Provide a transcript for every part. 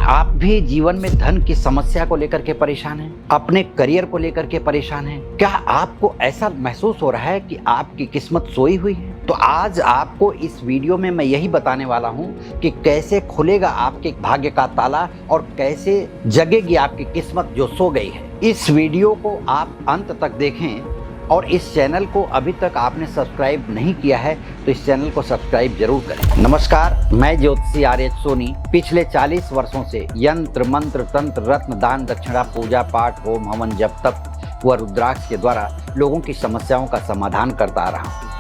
आप भी जीवन में धन की समस्या को लेकर के परेशान हैं? अपने करियर को लेकर के परेशान हैं? क्या आपको ऐसा महसूस हो रहा है कि आपकी किस्मत सोई हुई है? तो आज आपको इस वीडियो में मैं यही बताने वाला हूं कि कैसे खुलेगा आपके भाग्य का ताला और कैसे जगेगी आपकी किस्मत जो सो गई है। इस वीडियो को आप अंत तक देखें और इस चैनल को अभी तक आपने सब्सक्राइब नहीं किया है तो इस चैनल को सब्सक्राइब जरूर करें। नमस्कार, मैं ज्योतिषी आर.एच. सोनी पिछले 40 वर्षों से यंत्र मंत्र तंत्र रत्न दान दक्षिणा पूजा पाठ होम हवन जप तप व रुद्राक्ष के द्वारा लोगों की समस्याओं का समाधान करता आ रहा हूँ।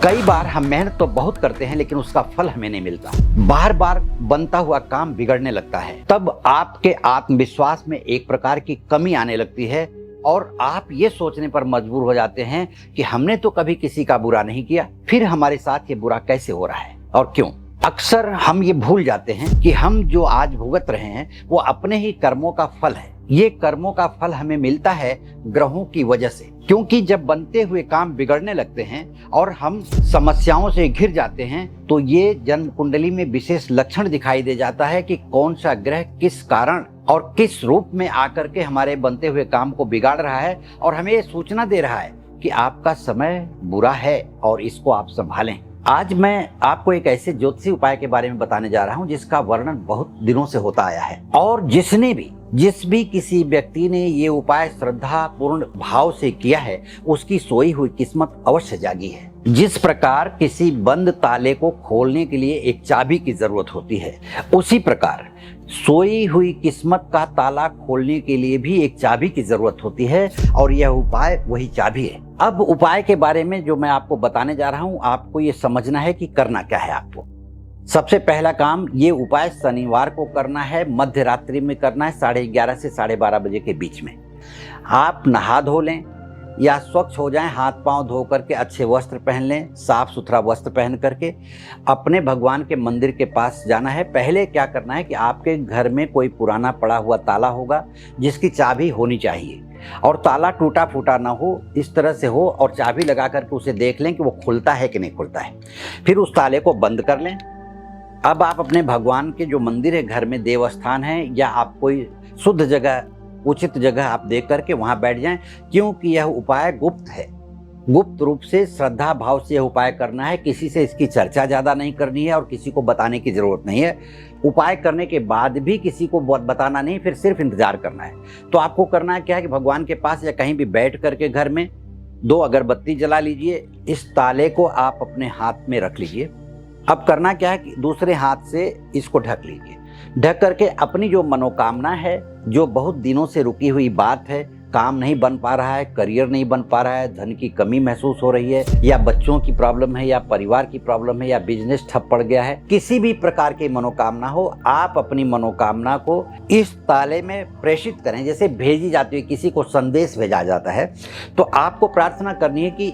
कई बार हम मेहनत तो बहुत करते हैं लेकिन उसका फल हमें नहीं मिलता। बार बार बनता हुआ काम बिगड़ने लगता है। तब आपके आत्मविश्वास में एक प्रकार की कमी आने लगती है और आप ये सोचने पर मजबूर हो जाते हैं कि हमने तो कभी किसी का बुरा नहीं किया, फिर हमारे साथ ये बुरा कैसे हो रहा है और क्यों। अक्सर हम ये भूल जाते हैं कि हम जो आज भुगत रहे हैं वो अपने ही कर्मों का फल है। ये कर्मों का फल हमें मिलता है ग्रहों की वजह से, क्योंकि जब बनते हुए काम बिगड़ने लगते हैं और हम समस्याओं से घिर जाते हैं तो ये जन्म कुंडली में विशेष लक्षण दिखाई दे जाता है कि कौन सा ग्रह किस कारण और किस रूप में आकर के हमारे बनते हुए काम को बिगाड़ रहा है और हमें ये सूचना दे रहा है कि आपका समय बुरा है और इसको आप संभालें। आज मैं आपको एक ऐसे ज्योतिषी उपाय के बारे में बताने जा रहा हूं जिसका वर्णन बहुत दिनों से होता आया है और जिस भी किसी व्यक्ति ने ये उपाय श्रद्धा पूर्ण भाव से किया है उसकी सोई हुई किस्मत अवश्य जागी है। जिस प्रकार किसी बंद ताले को खोलने के लिए एक चाबी की जरूरत होती है, उसी प्रकार सोई हुई किस्मत का ताला खोलने के लिए भी एक चाबी की जरूरत होती है और यह उपाय वही चाबी है। अब उपाय के बारे में जो मैं आपको बताने जा रहा हूं, आपको ये समझना है कि करना क्या है। आपको सबसे पहला काम, ये उपाय शनिवार को करना है, मध्य रात्रि में करना है, 11:30 से 12:30 बजे के बीच में। आप नहा धो लें या स्वच्छ हो जाएं, हाथ पांव धो करके अच्छे वस्त्र पहन लें, साफ सुथरा वस्त्र पहन करके अपने भगवान के मंदिर के पास जाना है। पहले क्या करना है कि आपके घर में कोई पुराना पड़ा हुआ ताला होगा जिसकी चाबी होनी चाहिए और ताला टूटा फूटा ना हो, इस तरह से हो और चाबी लगा करके उसे देख लें कि वो खुलता है कि नहीं खुलता है। फिर उस ताले को बंद कर लें। अब आप अपने भगवान के जो मंदिर है, घर में देवस्थान है या आप कोई शुद्ध जगह उचित जगह आप देख करके वहां बैठ जाएं, क्योंकि यह उपाय गुप्त है। गुप्त रूप से श्रद्धा भाव से यह उपाय करना है। किसी से इसकी चर्चा ज्यादा नहीं करनी है और किसी को बताने की जरूरत नहीं है। उपाय करने के बाद भी किसी को बताना नहीं, फिर सिर्फ इंतजार करना है। तो आपको करना है क्या है कि भगवान के पास या कहीं भी बैठ करके घर में 2 अगरबत्ती जला लीजिए। इस ताले को आप अपने हाथ में रख लीजिए। अब करना क्या है कि दूसरे हाथ से इसको ढक लीजिए। ढक करके अपनी जो मनोकामना है, जो बहुत दिनों से रुकी हुई बात है, काम नहीं बन पा रहा है, करियर नहीं बन पा रहा है, धन की कमी महसूस हो रही है या बच्चों की प्रॉब्लम है या परिवार की प्रॉब्लम है या बिजनेस ठप पड़ गया है, किसी भी प्रकार की मनोकामना हो, आप अपनी मनोकामना को इस ताले में प्रेषित करें। जैसे भेजी जाती है, किसी को संदेश भेजा जाता है, तो आपको प्रार्थना करनी है कि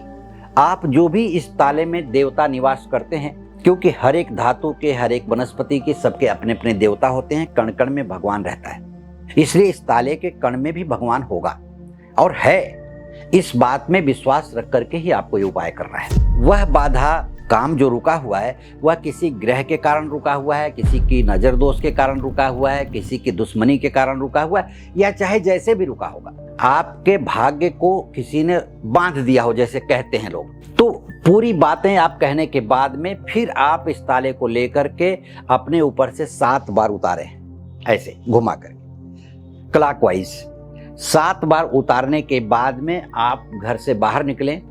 आप जो भी इस ताले में देवता निवास करते हैं, क्योंकि हर एक धातु के, हर एक वनस्पति के, सबके अपने अपने देवता होते हैं, कण कण में भगवान रहता है, इसलिए इस ताले के कण में भी भगवान होगा और है। इस बात में विश्वास रख करके ही आपको ये उपाय करना है। वह बाधा काम जो रुका हुआ है वह किसी ग्रह के कारण रुका हुआ है, किसी की नजर दोष के कारण रुका हुआ है, किसी की दुश्मनी के कारण रुका हुआ है या चाहे जैसे भी रुका होगा, आपके भाग्य को किसी ने बांध दिया हो जैसे कहते हैं लोग। तो पूरी बातें आप कहने के बाद में फिर आप इस ताले को लेकर के अपने ऊपर से 7 बार उतारें, ऐसे घुमा कर क्लॉकवाइज 7 बार उतारने के बाद में आप घर से बाहर निकलें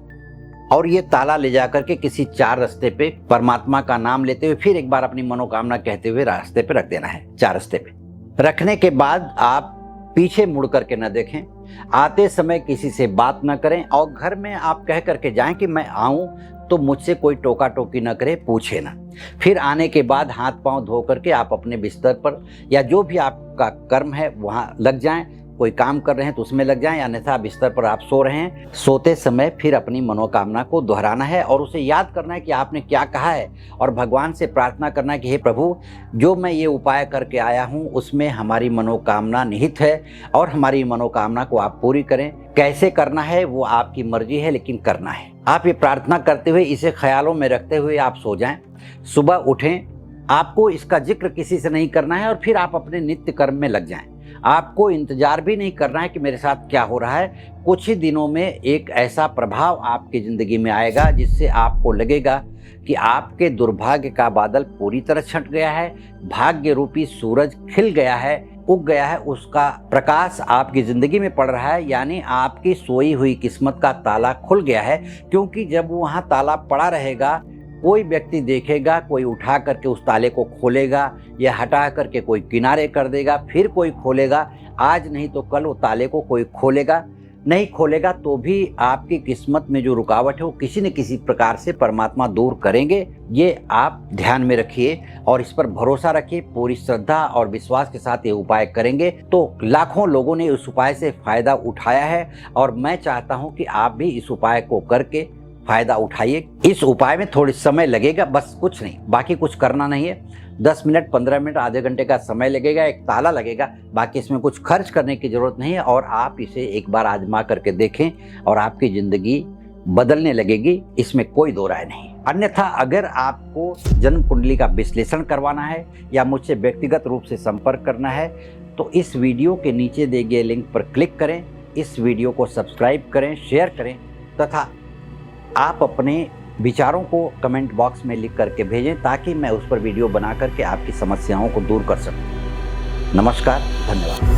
और ये ताला ले जाकर के किसी 4 रास्ते पे परमात्मा का नाम लेते हुए फिर एक बार अपनी मनोकामना कहते हुए रास्ते पे रख देना है। 4 रास्ते पे रखने के बाद आप पीछे मुड़ करके न देखें, आते समय किसी से बात न करें और घर में आप कह करके जाएं कि मैं आऊं तो मुझसे कोई टोका टोकी न करे, पूछे ना। फिर आने के बाद हाथ पांव धो करके आप अपने बिस्तर पर या जो भी आपका कर्म है वहां लग जाएं। कोई काम कर रहे हैं तो उसमें लग जाएं, अन्यथा बिस्तर पर आप सो रहे हैं, सोते समय फिर अपनी मनोकामना को दोहराना है और उसे याद करना है कि आपने क्या कहा है और भगवान से प्रार्थना करना है कि हे प्रभु, जो मैं ये उपाय करके आया हूँ उसमें हमारी मनोकामना निहित है और हमारी मनोकामना को आप पूरी करें। कैसे करना है वो आपकी मर्जी है, लेकिन करना है। आप ये प्रार्थना करते हुए, इसे ख्यालों में रखते हुए आप सो जाएं। सुबह उठें, आपको इसका जिक्र किसी से नहीं करना है और फिर आप अपने नित्य कर्म में लग जाएं। आपको इंतजार भी नहीं करना है कि मेरे साथ क्या हो रहा है। कुछ ही दिनों में एक ऐसा प्रभाव आपकी जिंदगी में आएगा जिससे आपको लगेगा कि आपके दुर्भाग्य का बादल पूरी तरह छंट गया है, भाग्य रूपी सूरज खिल गया है, उग गया है, उसका प्रकाश आपकी जिंदगी में पड़ रहा है, यानी आपकी सोई हुई किस्मत का ताला खुल गया है। क्योंकि जब वहाँ ताला पड़ा रहेगा, कोई व्यक्ति देखेगा, कोई उठा करके उस ताले को खोलेगा या हटा करके कोई किनारे कर देगा, फिर कोई खोलेगा। आज नहीं तो कल वो ताले को कोई खोलेगा। नहीं खोलेगा तो भी आपकी किस्मत में जो रुकावट है वो किसी न किसी प्रकार से परमात्मा दूर करेंगे। ये आप ध्यान में रखिए और इस पर भरोसा रखिए। पूरी श्रद्धा और विश्वास के साथ ये उपाय करेंगे तो लाखों लोगों ने इस उपाय से फायदा उठाया है और मैं चाहता हूं कि आप भी इस उपाय को करके फायदा उठाइए। इस उपाय में थोड़ी समय लगेगा, बस कुछ नहीं, बाकी कुछ करना नहीं है। 10 मिनट, 15 मिनट, आधे घंटे का समय लगेगा, एक ताला लगेगा, बाकी इसमें कुछ खर्च करने की जरूरत नहीं है। और आप इसे एक बार आजमा करके देखें और आपकी जिंदगी बदलने लगेगी, इसमें कोई दो राय नहीं। अन्यथा अगर आपको जन्म कुंडली का विश्लेषण करवाना है या मुझसे व्यक्तिगत रूप से संपर्क करना है तो इस वीडियो के नीचे दिए गए लिंक पर क्लिक करें, इस वीडियो को सब्सक्राइब करें, शेयर करें तथा आप अपने विचारों को कमेंट बॉक्स में लिख करके भेजें ताकि मैं उस पर वीडियो बना करके आपकी समस्याओं को दूर कर सकूं। नमस्कार, धन्यवाद।